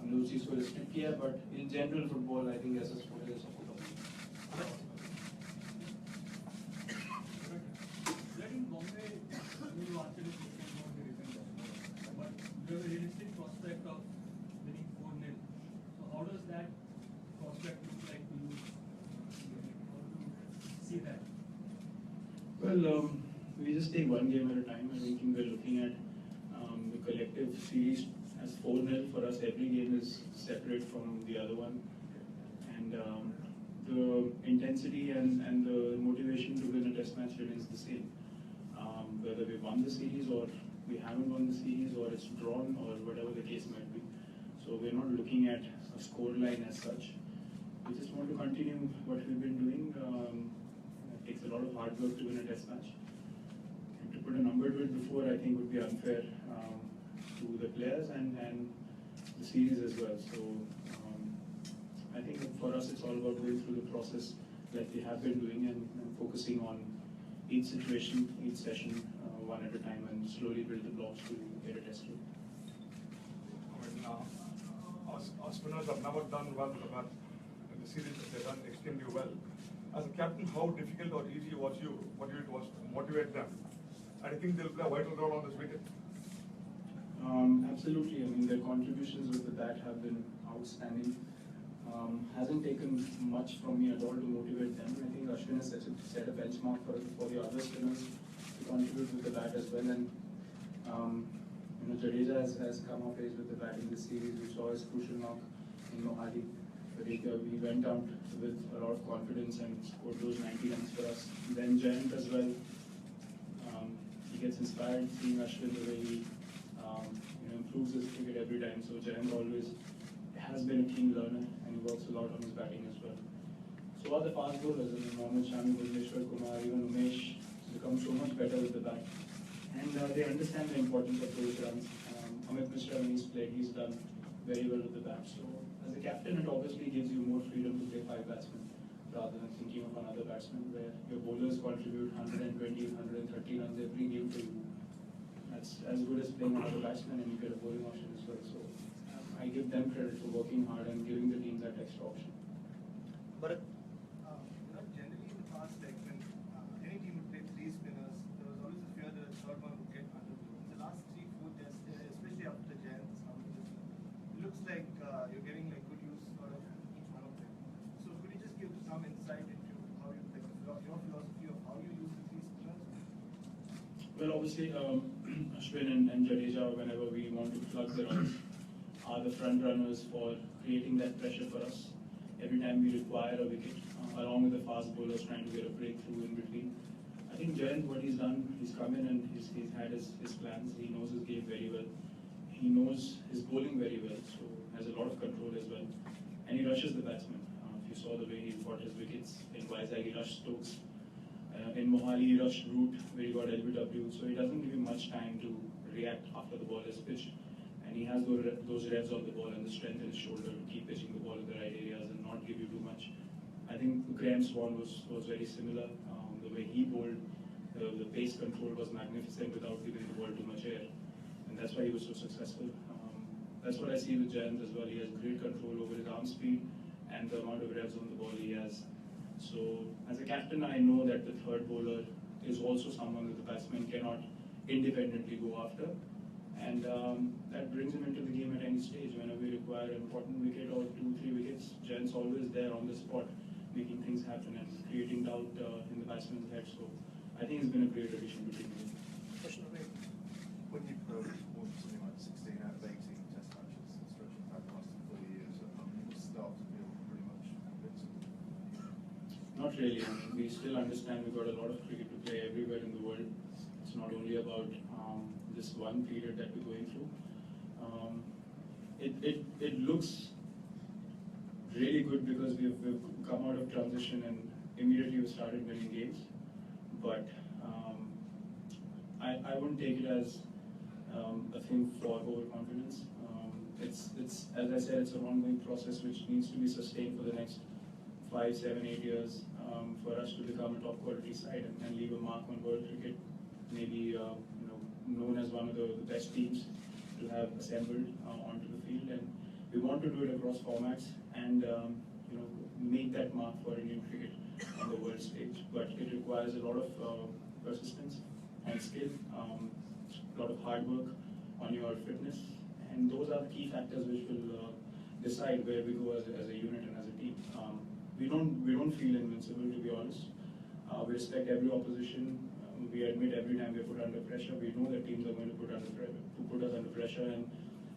हमने उस चीज़ को रिस्ट्रिक्ट किया, but in general football I think ऐसा स्पोर्ट है सबको In Bombay, you actually spoken about the recent but you have a realistic prospect of winning 4-0. So how does that prospect look like to you? How do you see that? Well, we just take one game at a time. I don't think we're looking at the collective series as 4-0. For us, every game is separate from the other one. And the intensity and the motivation to win a test match remains the same. Whether we won the series or we haven't won the series or it's drawn or whatever the case might be. So we're not looking at a score line as such. We just want to continue what we've been doing. It takes a lot of hard work to win a test match. And to put a number to it before, I think would be unfair to the players and the series as well. So I think for us it's all about going through the process like we have been doing and focusing on each situation, each session, one at a time, and slowly build the blocks to get a test loop. Our spinners have never done well in the series. They've done extremely well. As a captain, how difficult or easy was it was to motivate them? And I think they'll play a vital role on this wicket. Absolutely. I mean, their contributions with the bat have been outstanding. Hasn't taken much from me at all to motivate them. I think Ashwin has set a benchmark for the other spinners to contribute with the bat as well. And Jadeja has come of age with the bat in this series. We saw his crucial knock in Mohali. But he went out with a lot of confidence and scored those 90 runs for us. Then Jayant as well. He gets inspired seeing Ashwin the way he improves his cricket every time. So Jayant always has been a keen learner and he works a lot on his batting as well. So are the fast bowlers. I mean, Mohammad Shami, Bhuvneshwar Kumar, even Umesh become so much better with the bat. And they understand the importance of those runs. Amit Mishra, when he's played, he's done very well with the bat. So as a captain, it obviously gives you more freedom to play 5 batsmen rather than thinking of another batsman where your bowlers contribute 120, 130 runs every game for you. That's as good as playing another batsman and you get a bowling option as well. So I give them credit for working hard and giving the team that extra option. But generally in the past, like when any team would play 3 spinners, there was always a fear that the third one would get underthrown. In the last 3-4 tests, especially after the Giants, it looks like you're getting like good use out of each one of them. So could you just give some insight into how you your philosophy of how you use the 3 spinners? Well, obviously, Ashwin and Jadeja, whenever we want to plug the runs, are the front runners for creating that pressure for us every time we require a wicket, along with the fast bowlers trying to get a breakthrough in between. I think Jayant, what he's done, he's come in and he's had his plans. He knows his game very well. He knows his bowling very well, so has a lot of control as well. And he rushes the batsman. If you saw the way he fought his wickets in Vizag, he rushed Stokes. In Mohali, he rushed Root, where he got LBW. So he doesn't give you much time to react after the ball is pitched. And he has those revs on the ball and the strength in his shoulder to keep pitching the ball in the right areas and not give you too much. I think Graham Swan was very similar. The way he bowled, the pace control was magnificent without giving the ball too much air. And that's why he was so successful. That's what I see with Jayant as well. He has great control over his arm speed and the amount of revs on the ball he has. So as a captain, I know that the third bowler is also someone that the batsman cannot independently go after. And that brings him into the game at any stage. Whenever we require an important wicket or 2-3 wickets, Jayant's always there on the spot, making things happen and creating doubt in the batsman's head. So I think it's been a great addition between them. When you put something like 16 out of 18 test matches, stretching back last 4 years, you start to feel pretty much invincible. Not really. I mean, we still understand we've got a lot of cricket to play everywhere in the world. It's not only about this one period that we're going through. It looks really good because we've come out of transition and immediately we started winning games. But I wouldn't take it as a thing for overconfidence. It's as I said, it's an ongoing process which needs to be sustained for the next 5, 7, 8 years for us to become a top quality side and leave a mark on world cricket. Maybe known as one of the best teams to have assembled onto the field, and we want to do it across formats and make that mark for Indian cricket on the world stage. But it requires a lot of persistence and skill, a lot of hard work on your fitness, and those are the key factors which will decide where we go as a unit and as a team. We don't feel invincible, to be honest. We respect every opposition. We admit every time we're put under pressure. We know that teams are going to put us under pressure, and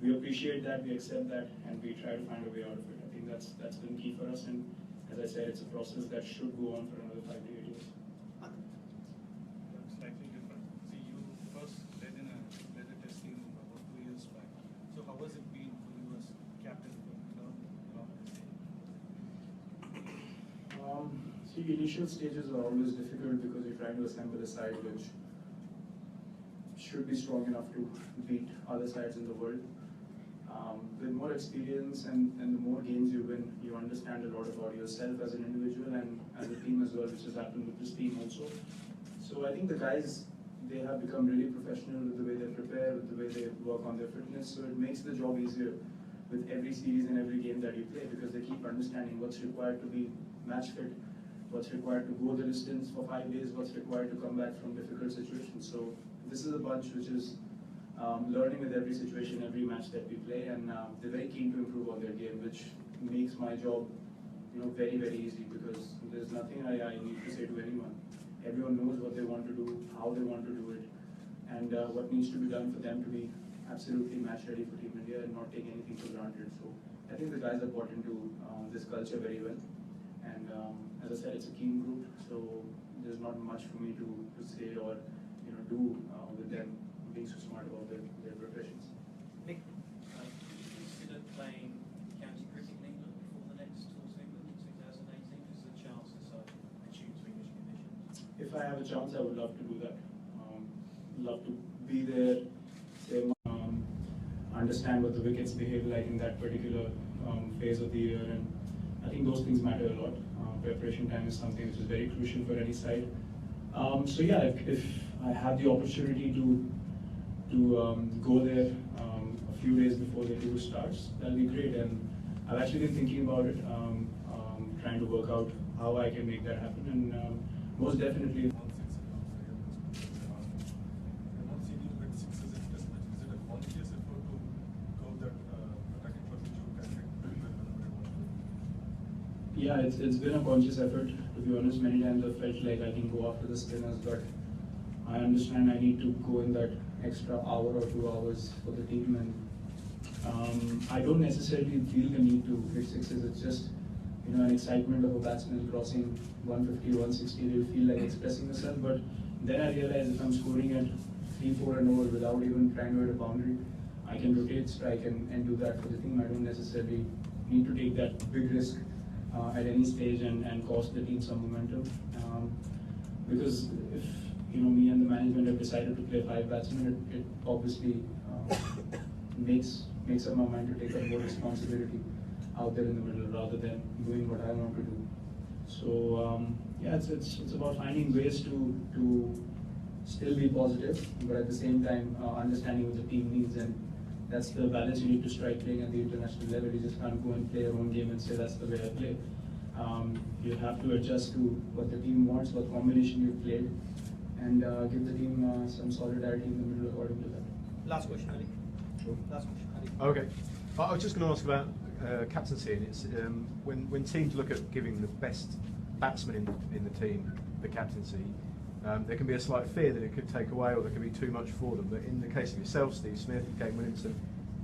we appreciate that, we accept that, and we try to find a way out of it. I think that's been key for us, and as I said, it's a process that should go on for another 5 to 8 years. Slightly different. See, you first led a test team about 2 years back. So how has it been for you as captain to learn along this day? See, initial stages are always difficult because you're trying to assemble a side which should be strong enough to beat other sides in the world. With more experience and the more games you win, you understand a lot about yourself as an individual and as a team as well, which has happened with this team also. So I think the guys, they have become really professional with the way they prepare, with the way they work on their fitness. So it makes the job easier with every series and every game that you play, because they keep understanding what's required to be match fit, what's required to go the distance for 5 days, what's required to come back from difficult situations. So this is a bunch which is learning with every situation, every match that we play, and they're very keen to improve on their game, which makes my job, very, very easy, because there's nothing I need to say to anyone. Everyone knows what they want to do, how they want to do it, and what needs to be done for them to be absolutely match ready for Team India and not take anything for granted. So I think the guys are bought into this culture very well, and as I said, it's a keen group, so there's not much for me to say or do with them being so smart about their preparations. Nick, do you consider playing county cricket in England before the next tour to England in 2018? Is there a chance this achieves English conditions? If I have a chance, I would love to do that. Love to be there, understand what the wickets behave like in that particular phase of the year, and I think those things matter a lot. Preparation time is something which is very crucial for any side. So yeah, if I have the opportunity to go there a few days before the tour starts, that'll be great. And I've actually been thinking about it, trying to work out how I can make that happen, and most definitely. Yeah, it's been a conscious effort, to be honest. Many times I felt like I can go after the spinners, but I understand I need to go in that extra hour or 2 hours for the team, and I don't necessarily feel the need to hit sixes. It's just an excitement of a batsman crossing 150, 160. They'll feel like expressing yourself, but then I realize if I'm scoring at 3-4 and over without even trying to hit a boundary, I can rotate, strike, and do that for the team. I don't necessarily need to take that big risk at any stage and cost the team some momentum, because if me and the management have decided to play 5 batsmen, it obviously makes up my mind to take up more responsibility out there in the middle rather than doing what I want to do. So yeah, it's about finding ways to still be positive, but at the same time understanding what the team needs, and that's the balance you need to strike playing at the international level. You just can't go and play your own game and say that's the way I play. You have to adjust to what the team wants, what combination you've played, and give the team some solidarity in the middle according to that. Last question, Ali. Sure. Last question, Ali. Okay. I was just going to ask about captaincy, and it's when teams look at giving the best batsman in the team the captaincy, there can be a slight fear that it could take away or there could be too much for them. But in the case of yourself, Steve Smith, Kane Williamson,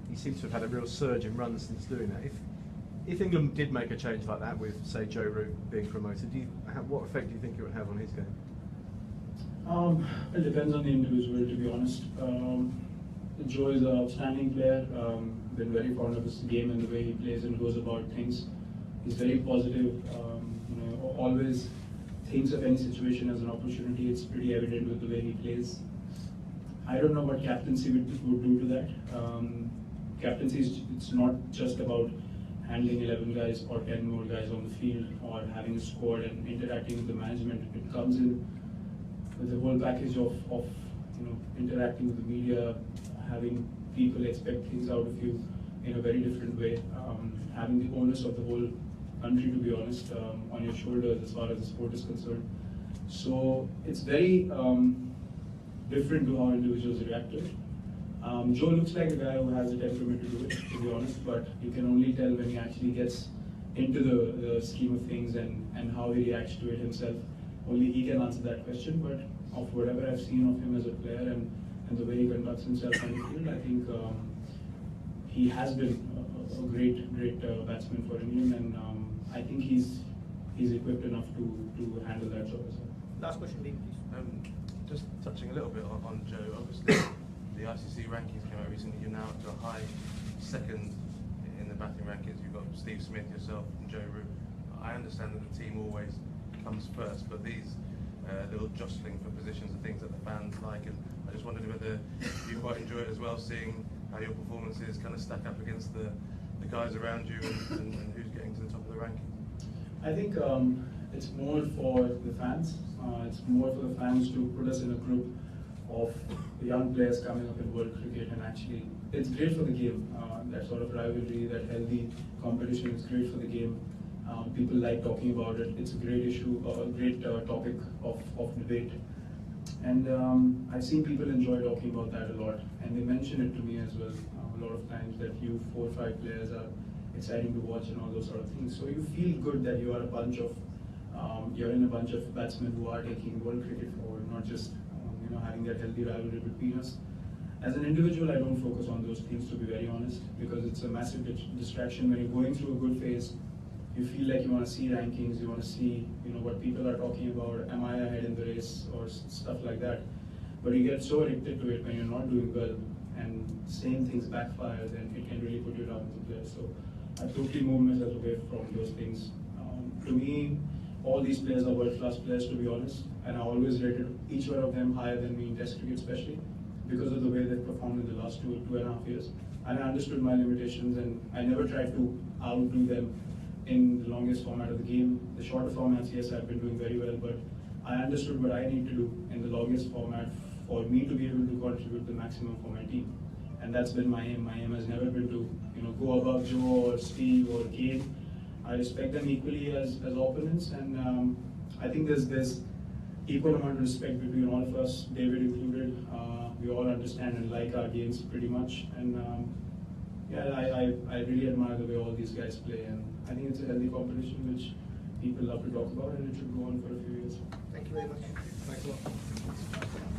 he seems to have had a real surge in runs since doing that. If England did make a change like that with, say, Joe Root being promoted, what effect do you think it would have on his game? It depends on the individual, to be honest. Joe is an outstanding player. Been very fond of his game and the way he plays and goes about things. He's very positive. Always thinks of any situation as an opportunity. It's pretty evident with the way he plays. I don't know what captaincy would do to that. Captaincy it's not just about handling 11 guys or 10 more guys on the field or having a squad and interacting with the management. It comes in with the whole package of interacting with the media, having people expect things out of you, in a very different way, having the onus of the whole country, to be honest, on your shoulders as far as the sport is concerned. So it's very different to how individuals react to it. Joe looks like a guy who has a temperament to do it, to be honest, but you can only tell when he actually gets into the scheme of things and how he reacts to it himself. Only he can answer that question, but of whatever I've seen of him as a player and the way he conducts himself on the field, I think he has been a great batsman for England, and I think he's equipped enough to handle that job as well. Last question, Dean, please. Just touching a little bit on Joe, obviously the ICC rankings came out recently. You're now up to a high second in the batting rankings. You've got Steve Smith, yourself, and Joe Root. I understand that the team always comes first, but these little jostling for positions are things that the fans like, and I just wondered whether you quite enjoy it as well, seeing how your performances kind of stack up against the guys around you and who's getting to the top of the rankings. I think it's more for the fans. It's more for the fans to put us in a group of young players coming up in world cricket, and actually it's great for the game. That sort of rivalry, that healthy competition is great for the game. People like talking about it. It's a great issue, a great topic of debate. And I've seen people enjoy talking about that a lot, and they mention it to me as well a lot of times, that you 4 or 5 players are exciting to watch and all those sort of things. So you feel good that you are a bunch of, you're in a bunch of batsmen who are taking world cricket forward, not just having that healthy rivalry between us. As an individual, I don't focus on those things, to be very honest, because it's a massive distraction. When you're going through a good phase, you feel like you want to see rankings, you want to see what people are talking about, am I ahead in the race or stuff like that. But you get so addicted to it when you're not doing well, and same things backfire, then it can really put you down as a player. So I totally moved myself away from those things. To me, all these players are world-class players, to be honest, and I always rated each one of them higher than me in Test cricket, especially because of the way they've performed in the last 2.5 years. And I understood my limitations, and I never tried to outdo them in the longest format of the game. The shorter formats, yes, I've been doing very well, but I understood what I need to do in the longest format for me to be able to contribute the maximum for my team. And that's been my aim. My aim has never been to go above Joe or Steve or Kane. I respect them equally as opponents, and I think there's equal amount of respect between all of us, David included. We all understand and like our games pretty much, and yeah, I really admire the way all these guys play, and I think it's a healthy competition which people love to talk about, and it should go on for a few years. Thank you very much. Thanks a lot.